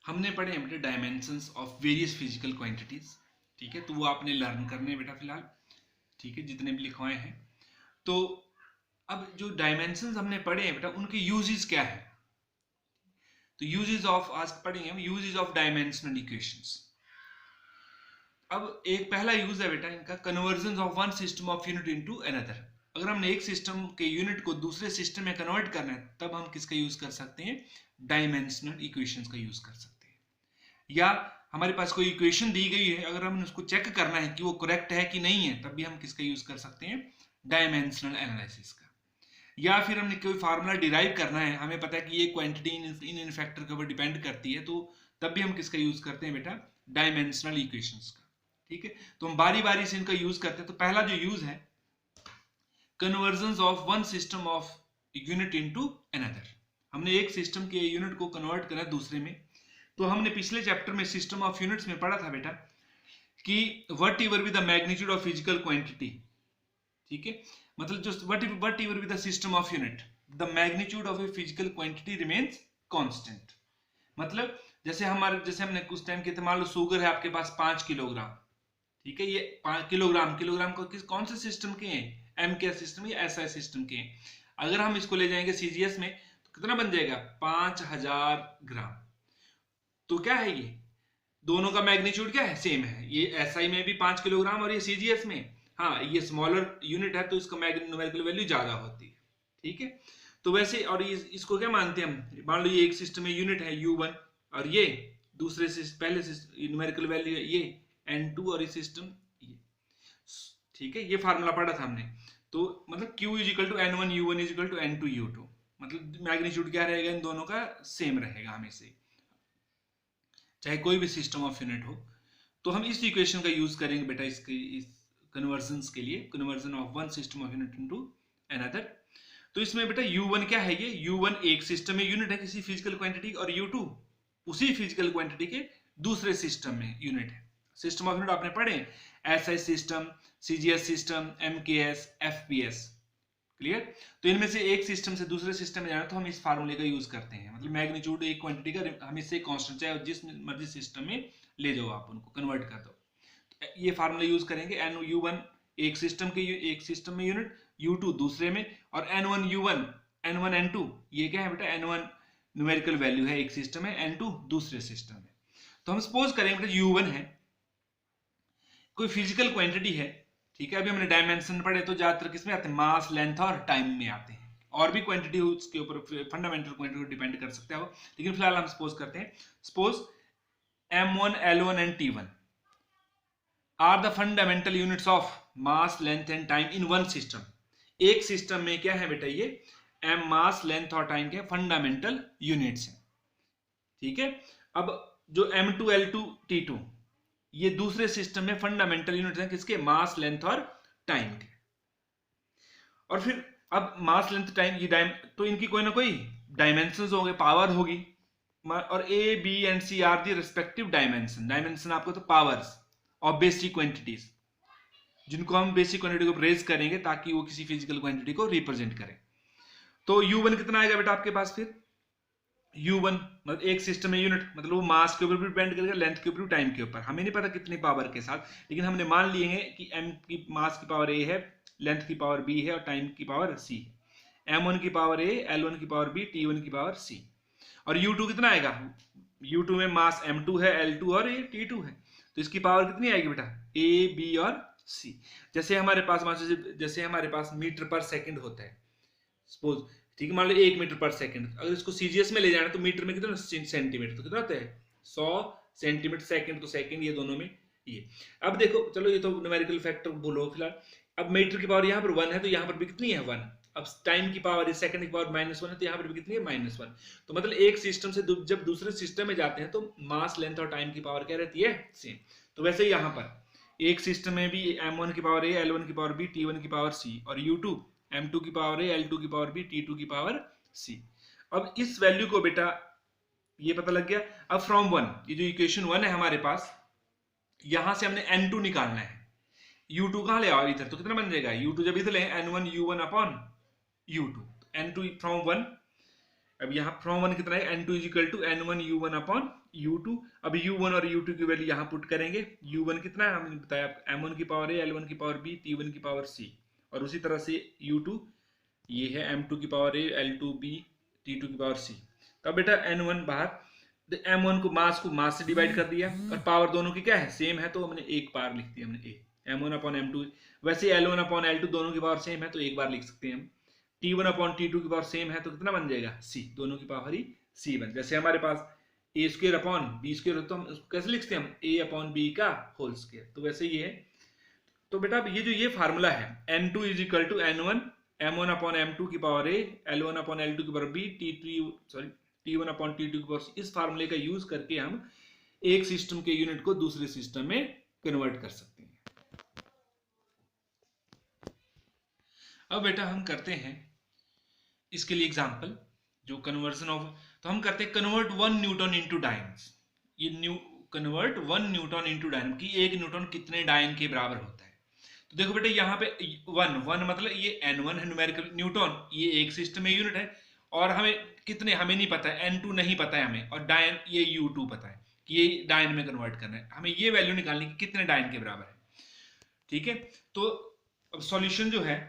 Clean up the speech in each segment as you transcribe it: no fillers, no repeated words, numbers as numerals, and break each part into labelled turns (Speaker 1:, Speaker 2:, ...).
Speaker 1: हमने पढ़े हैं बेटा dimensions of various physical quantities, ठीक है। तो वो आपने लर्न करने हैं बेटा फिलहाल, ठीक है, जितने भी लिखवाए हैं। तो अब जो डायमेंशंस हमने पढ़े हैं बेटा उनके यूजेस क्या है। तो यूजेस ऑफ आज पढ़ेंगे हम यूजेस ऑफ डायमेंशनल इक्वेशंस। अब एक पहला यूज है बेटा इनका conversion of one system of unit into another. अगर हमने एक सिस्टम के यूनिट को दूसरे सिस्टम में कन्वर्ट करना है तब हम किसका यूज कर सकते हैं, डायमेंशनल इक्वेशंस का यूज कर सकते हैं। या हमारे पास कोई इक्वेशन दी गई है, अगर हमें उसको चेक करना है कि वो करेक्ट है कि नहीं है, तब भी हम किसका यूज कर सकते हैं, डायमेंशनल एनालिसिस का। या फिर हमने कोई फार्मूला डिराइव करना है, हमें पता है कि ये क्वांटिटी इन फैक्टर के ऊपर डिपेंड करती है, तो तब भी हम किसका यूज करते हैं बेटा, डायमेंशनल इक्वेशंस का, ठीक है। तो हम बारी बारी से इनका यूज करते हैं। तो पहला जो यूज है conversion of one system of unit into another. हमने एक सिस्टम के यूनिट को कन्वर्ट करना दूसरे में। तो हमने पिछले चैप्टर में सिस्टम ऑफ यूनिट्स में पढ़ा था बेटा कि what ever with the magnitude of physical quantity, ठीक है, मतलब जो what ever with the system of unit the magnitude of a physical quantity remains constant. मतलब जैसे हमने कुछ टाइम के मान लो शुगर है आपके पास 5 किलोग्राम, ठीक है, ये 5 किलोग्राम को कौन से सिस्टम के हैं, एम के सिस्टम या एसआई सिस्टम के हैं। अगर हम इसको ले जाएंगे सीजीएस में तो कितना बन जाएगा, 5000 ग्राम। तो क्या है, ये दोनों का मैग्नीट्यूड क्या है, सेम है। ये एसआई में भी 5 किलोग्राम और ये सीजीएस में, हाँ ये स्मॉलर यूनिट है तो इसका न्यूमेरिकल वैल्यू ज्यादा होती है, ठीक है। तो वैसे और इसको क्या मानते हैं हम, मान लो ये एक सिस्टम में यूनिट है U1 और ये दूसरे से पहले न्यूमेरिकल वैल्यू है ये N2 और ये सिस्टम ये, ठीक है। ये फार्मूला पढ़ा था हमने। तो मतलब Q is equal to N1 U1 is equal to N2 U2, मतलब मैग्नीट्यूड क्या रहेगा इन दोनों का, सेम रहेगा हमेशा, चाहे कोई भी सिस्टम ऑफ यूनिट हो। तो हम इस इक्वेशन का यूज करेंगे बेटा इस कन्वर्जन के लिए, conversion of one system of unit into another. तो इसमें बेटा U1 क्या है, ये U1 एक सिस्टम में यूनिट है किसी फिजिकल क्वांटिटी, और U2 उसी फिजिकल क्वांटिटी के दूसरे सिस्टम में यूनिट है। सिस्टम ऑफ यूनिट आपने पढ़े, SI system, CGS system, MKS, FPS, clear. तो इनमें से एक सिस्टम से दूसरे सिस्टम में जाना तो हम इस फार्मूले का यूज करते हैं, मतलब मैग्नीट्यूड एक क्वांटिटी का हमेशा कांस्टेंट, चाहे जिस मर्जी सिस्टम में ले जाओ आप उनको कन्वर्ट कर दो, तो ये फार्मूला यूज करेंगे। U1 एक सिस्टम में यूनिट, U2 दूसरे में, और N1 U1 N1 N2 ये क्या है बेटा, N1 न्यूमेरिकल वैल्यू है एक सिस्टम है, N2 दूसरे सिस्टम में। तो हम सपोज करेंगे बेटा U1 है, कोई फिजिकल क्वांटिटी है, ठीक है। अभी हमने डायमेंशन पढ़े तो ज्यादातर किसमें आते हैं, मास, लेंथ और टाइम में आते हैं, और भी क्वांटिटी उसके ऊपर फंडामेंटल क्वांटिटी को डिपेंड कर सकते हो, लेकिन फिलहाल हम सपोज करते हैं, suppose M1 L1 and T1 are the fundamental units of mass, length and time in one system. एक सिस्टम में क्या है बेटा, ये m मास, लेंथ और टाइम के फंडामेंटल यूनिट्स हैं, ठीक है। अब जो M2 L2 T2 ये दूसरे सिस्टम में फंडामेंटल यूनिट्स हैं किसके, मास, लेंथ और टाइम के। और फिर अब मास, लेंथ, टाइम ये तो इनकी कोई ना कोई डायमेंशंस होंगे, पावर होगी, और A B and C are the respective dimension आपको तो पावर्स और बेसिक क्वांटिटीज, जिनको हम बेसिक क्वांटिटी को रेज करेंगे ताकि वो किसी फिजिकल क्वांटिटी को रिप्रेजेंट करें। तो U1 कितना आएगा बेटा आपके पास, फिर U1 मतलब एक सिस्टम में यूनिट, मतलब वो मास के ऊपर भी डिपेंड करेगा, लेंथ के ऊपर, टाइम के ऊपर, हमें नहीं पता कितनी पावर के साथ, लेकिन हमने मान लिए हैं कि M की मास की पावर A है, लेंथ की पावर B है और टाइम की पावर C है। M1 की पावर A, L1 की पावर B, T1 की पावर C। और U2 कितना आएगा, U2 में मास M2 है, L2 और ये T2 है, तो इसकी पावर कितनी आएगी बेटा, A B और C। जैसे हमारे पास मीटर पर सेकंड होता है सपोज, ठीक है, मान लो 1 मीटर पर सेकंड, अगर इसको सीजीएस में ले जाना तो मीटर में कितना, सेंटीमीटर, तो कितना होता है 100 सेंटीमीटर, सेकंड तो सेकंड, ये दोनों में ये। अब देखो चलो ये तो न्यूमेरिकल फैक्टर बोलो फिलहाल। अब मीटर की पावर यहाँ पर 1 है तो यहाँ पर भी कितनी है 1। अब टाइम की पावर, सेकंड की पावर -1 है तो यहाँ पर भी कितनी है -1। तो मतलब एक सिस्टम से जब दूसरे सिस्टम में जाते हैं तो मास, लेंथ और टाइम की पावर क्या रहती है, सेम। तो वैसे यहाँ पर एक सिस्टम में भी M1 की पावर A, L1 की पावर B, T1 की पावर C, और U2 M2 की पावर A, L2 की पावर B, T2 की पावर C। अब इस वैल्यू को बेटा ये पता लग गया। अब फ्रॉम 1, ये जो इक्वेशन 1 है हमारे पास, यहां से हमने N2 निकालना है। U2 कहां ले आओ इधर, तो कितना बन जाएगा, U2 जब इधर ले N1 U1 upon U2, N2 from 1 अब यहाँ फ्रॉम 1 कितना है, n2 is equal to n1 u1 upon u2। अब u1 और u2 की वैल्यू यहाँ पुट करेंगे। u1 कितना है हमने बताया, m1 की पावर a, l1 की पावर b, t1 की पावर c, और उसी तरह से u2 ये है m2 की power a, l2 b, t2 की पावर c। तब बेटा n1 बाहर, m1 को मास से डिवाइड कर दिया, और पावर दोनों की क्या है, सेम है, तो हमने एक बार लिख दिया हमने a, m1 अपॉन m2। वैसे l1 अपॉन l2 दोनों की पावर सेम है तो एक बार लिख सकते हैं हम। t1 अपॉन t2 की पावर सेम है तो कितना बन जाएगा, c, दोनों की पावर ही c बन। जैसे हमारे पास a square upon b square होता है, हम उसको कैसे लिखते हैं हम, a अपॉन b का होल स्क्वायर, तो वैसे ये है। तो बेटा ये जो ये फार्मूला है n2 is equal to n1 m1 upon m2 की power a, l1 upon l2 की power b, t1 upon t2 की पावर c, इस फार्मूले का यूज करके हम एक सिस्टम के यूनिट को दूसरे सिस्टम में कन्वर्ट कर सकते हैं। अब बेटा हम करते हैं इसके लिए एग्जांपल, जो कन्वर्जन ऑफ, तो हम करते हैं कन्वर्ट 1 न्यूटन इनटू डायन्स। ये कन्वर्ट 1 न्यूटन इनटू डायन, कि 1 न्यूटन कितने डायन के बराबर होता है। तो देखो बेटा यहाँ पे 1 मतलब ये n1 है न्यूमेरिकल न्यूटन, ये एक सिस्टम में यूनिट है, और हमें कितने हमें नहीं पता है, n2 नहीं पता है हमें, और डायन ये u2 पता है कि ये डायन में कन्वर्ट करना है, हमें ये वैल्यू निकालनी कि कितने डायन के बराबर है। ठीक है, तो अब सॉल्यूशन जो है,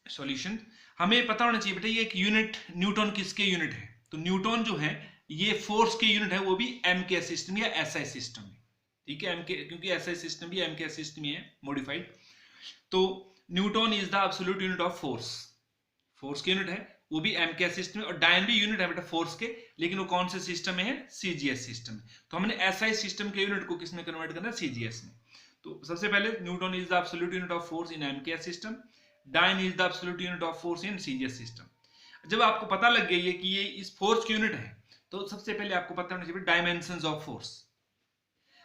Speaker 1: सॉल्यूशन हमें पता होना चाहिए बेटा, ये एक यूनिट न्यूटन किसके यूनिट है, तो न्यूटन जो है ये फोर्स के यूनिट है, वो भी एम के सिस्टम या एसआई सिस्टम में। ठीक है, एम के, क्योंकि एसआई सिस्टम भी एम के सिस्टम ही है, मॉडिफाइड। तो Newton is the absolute unit of force, force के यूनिट है, वो भी एम के सिस्टम में, और डायन भी यूनिट है बेटा फोर्स के, लेकिन वो कौन से सिस्टम में है, सीजीएस सिस्टम में। तो हमने एसआई सिस्टम के यूनिट को किसमें कन्वर्ट करना है, सीजीएस में। तो सबसे पहले Newton is the absolute unit of force in M K system, dyne is the absolute unit of force in CGS system. जब आपको पता लग गई है कि ये इस फोर्स की यूनिट है, तो सबसे पहले आपको पता होना चाहिए डायमेंशंस ऑफ फोर्स।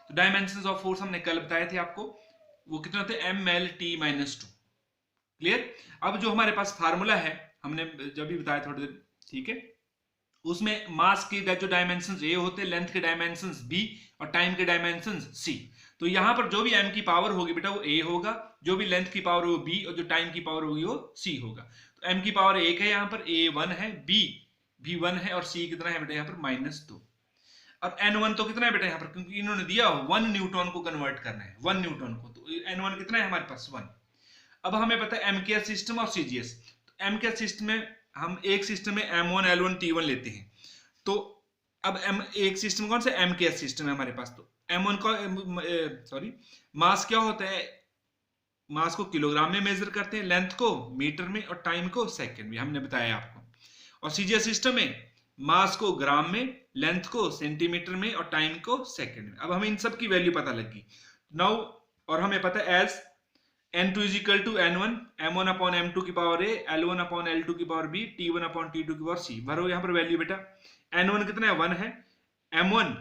Speaker 1: तो डायमेंशंस ऑफ फोर्स हमने कल बताए थे आपको, वो कितने होते हैं, ml/t-2। क्लियर। अब जो हमारे पास फार्मूला है, हमने जब भी बताया थोड़ी देर, ठीक है, उसमें मास के जो डायमेंशंस a होते हैं, लेंथ के डायमेंशंस b, और टाइम के डायमेंशंस c। तो यहां पर जो भी m की पावर होगी बेटा वो a होगा, जो भी लेंथ की पावर होगी b, और जो टाइम की पावर होगी वो c होगा। तो m की पावर 1 है, यहाँ पर a 1 है, b भी 1 है, और c कितना है बेटा यहाँ पर -2। अब n1 तो कितना है बेटा यहाँ पर, क्योंकि इन्होंने दिया 1 न्यूटन को कन्वर्ट करना है, 1 न्यूटन को, तो n1 कितना है हमारे पास 1। अब हमें पता है एमकेएस सिस्टम और सीजीएस। तो एमकेएस सिस्टम में हम एक सिस्टम में m1 l1 t1 लेते हैं। तो अब एक सिस्टम कौन सा, एमकेएस सिस्टम है हमारे पास। तो m1 का मास क्या होता है, मास को किलोग्राम में मेजर करते हैं, लेंथ को मीटर में, और टाइम को सेकंड में, हमने बताया आपको। और सीजीएस सिस्टम में मास को ग्राम में, लेंथ को सेंटीमीटर में, और टाइम को सेकंड में। अब हमें इन सब की वैल्यू पता लगी नाउ, और हमें पता है as n2 is equal to n1 m1 upon m2 की power a, l1 upon l2 की power b, t1 upon t2 की पावर c। भरो यहाँ पर वैल्यू बेटा, n1 कितना है, 1 है, m1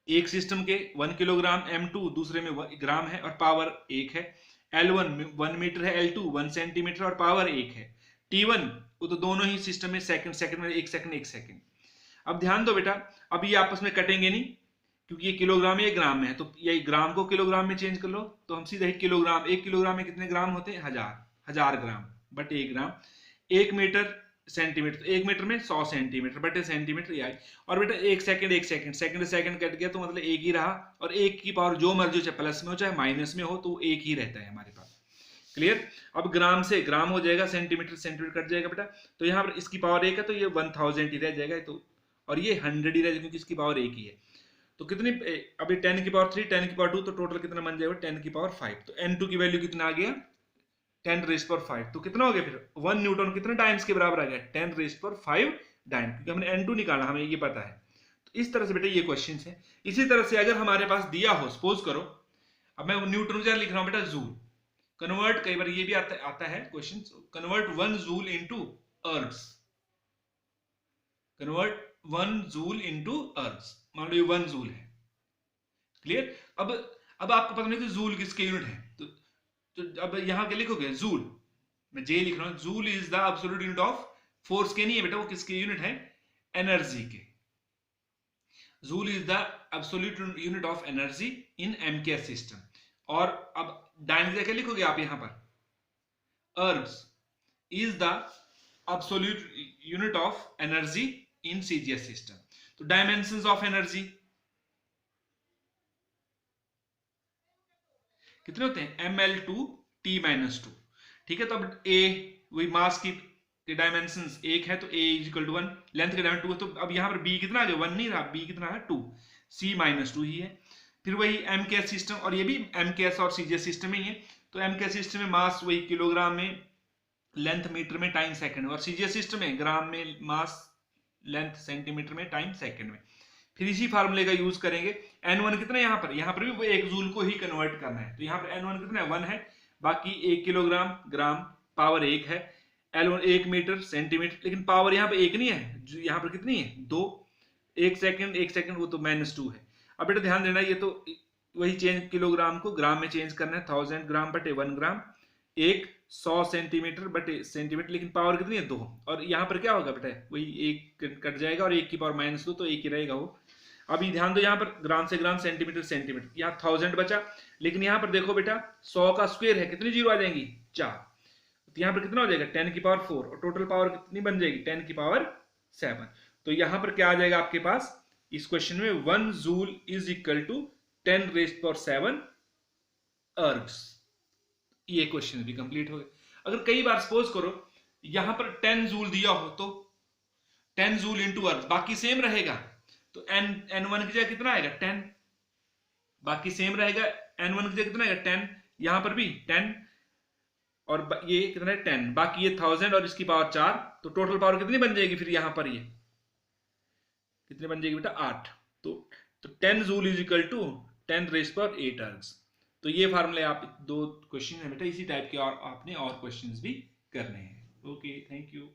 Speaker 1: एक सिस्टम के 1 किलोग्राम, m2 दूसरे में ग्राम है, और पावर 1 है, l1 1 मीटर है, l2 1 सेंटीमीटर, और पावर 1 है, t1 वो तो दोनों ही सिस्टम में सेकंड में 1 सेकंड। अब ध्यान दो बेटा, अब ये आपस में कटेंगे नहीं, क्योंकि ये किलोग्राम है, ये ग्राम में है, तो ये ग्राम को किलोग्राम में चेंज कर लो, तो हम सीधे किलोग्राम, 1 किलोग्राम में कितने ग्राम होते हैं, 1000 ग्राम बटे 1 ग्राम। 1 मीटर सेंटीमीटर, तो 1 मीटर में 100 सेंटीमीटर बटे सेंटीमीटर ये आई। और बेटा 1 सेकंड सेकंड कट गया, तो मतलब 1 ही रहा, और 1 की पावर जो मर्जी हो, चाहे प्लस में हो चाहे माइनस में हो, तो 1 ही रहता है हमारे पास। क्लियर। अब ग्राम से ग्राम हो जाएगा, सेंटीमीटर कट जाएगा बेटा, तो यहाँ पर इसकी पावर 1 है, तो ये 1000 ही रह जाएगा, तो और ये 100 ही रह जाएगा, क्योंकि इसकी पावर 1 ही है। तो कितनी, अभी 10 की पावर 3, 10 की पावर 2, तो टोटल कितना बन जाएगा, 10 की पावर 5। तो n2 की वैल्यू कितना आ गया, 10⁵ तो कितना हो गया फिर, 1 न्यूटन कितने डायन्स के बराबर आ गया, 10⁵ डायन, क्योंकि हमने n2 निकाला, हमें ये पता है। तो इस तरह से बेटा ये क्वेश्चन है। इसी तरह से अगर हमारे पास दिया हो, सपोज करो, अब मैं न्यूटन क्या लिख रहा हूँ बेटा, जूल, कन्वर्ट, कई बार ये भी आता है question, convert 1 joule into arts, convert 1 joule into arts, मान लो ये 1 जूल है। क्लियर। अब आपको पता नहीं कि जूल किसके यूनिट है, तो अब यहां क्या लिखोगे, जूल, मैं जे लिख रहा हूं, joule is the absolute unit of force के नहीं है बेटा, वो किसके यूनिट है, एनर्जी के। Joule is the absolute unit of energy in MK system. और अब डायन क्या लिखोगे आप यहां पर, ergs is the absolute unit of energy in CGS system. तो डायमेंशंस ऑफ एनर्जी कितने होते हैं, ml/t-2। ठीक है, तो अब a वही मास की डायमेंशंस एक है तो a इक्वल टू 1, लेंथ के डायमेंशन 2 है, तो अब यहां पर b कितना आ गया, 1 नहीं रहा, b कितना है 2, c-2 ही है। फिर वही MKS सिस्टम, और ये भी MKS और CGS सिस्टम ही है। तो MKS सिस्टम में मास वही किलोग्राम में, लेंथ मीटर में, टाइम सेकंड में, और CGS सिस्टम में ग्राम में मास, लेंथ सेंटीमीटर में, टाइम सेकंड में। फिर इसी फार्मूले का यूज करेंगे। N1 कितना है यहाँ पर भी वो 1 जूल को ही कन्वर्ट करना है, तो यहाँ पर N1 कितना है, 1 है, बाकी 1 किलोग्राम, ग्राम, पावर 1 है, L1 1 मीटर, सेंटीमीटर, लेकिन पावर यहाँ पे 1 नहीं है, जो यहाँ पर कितनी है, 2, 1 सेकंड वो तो -2 है। अब बेटा ध्यान देना, ये तो वही चेंज किलोग्राम को ग्राम में चेंज करना है, 1000 ग्राम बटे 1 ग्राम, 100 सेंटीमीटर बटे सेंटीमीटर, लेकिन पावर कितनी है, 2। और यहाँ पर क्या होगा बेटा, वही 1 कट जाएगा और 1 की पावर -2, तो 1 ही रहेगा वो। अभी ध्यान दो, यहाँ पर ग्राम से ग्राम, सेंटीमीटर सेंटीमीटर, यहाँ 1000 बचा, लेकिन यहाँ पर देखो बेटा 100 का स्क्वायर है, कितनी जीरो आ जाएंगी, 4, तो यहाँ पर कितना हो जाएगा, 10 की पावर 4, और टोटल पावर कितनी बन जाएगी, 10 की पावर 7। तो यहाँ पर क्या आ जाएगा आपके पास इस क्वेश्चन में, 1 जूल इज इक्वल टू 10⁻⁷ अर्ग्स। ये क्वेश्चन भी कंप्लीट हो गए। अगर कई बार सपोज करो यहां पर 10 जूल दिया हो तो 10 जूल इंटू अर्ग, बाकी सेम रहेगा, तो N1 की जगह कितना आएगा, 10, बाकी सेम रहेगा, N1 की जगह कितना आएगा, 10, यहां पर भी 10, और ये कितना है, 10, बाकी ये 1000 और इसकी पावर 4, तो टोटल पावर कितनी बन जाएगी फिर यहां पर, ये कितनी बन जाएगी बेटा, 8। तो 10 जूल इज इक्वल टू 10⁸ अर्ग्स। तो ये फार्मूले, आप 2 क्वेश्चन है बेटा इसी टाइप के, और आपने और क्वेश्चंस भी करने हैं। Okay, thank you.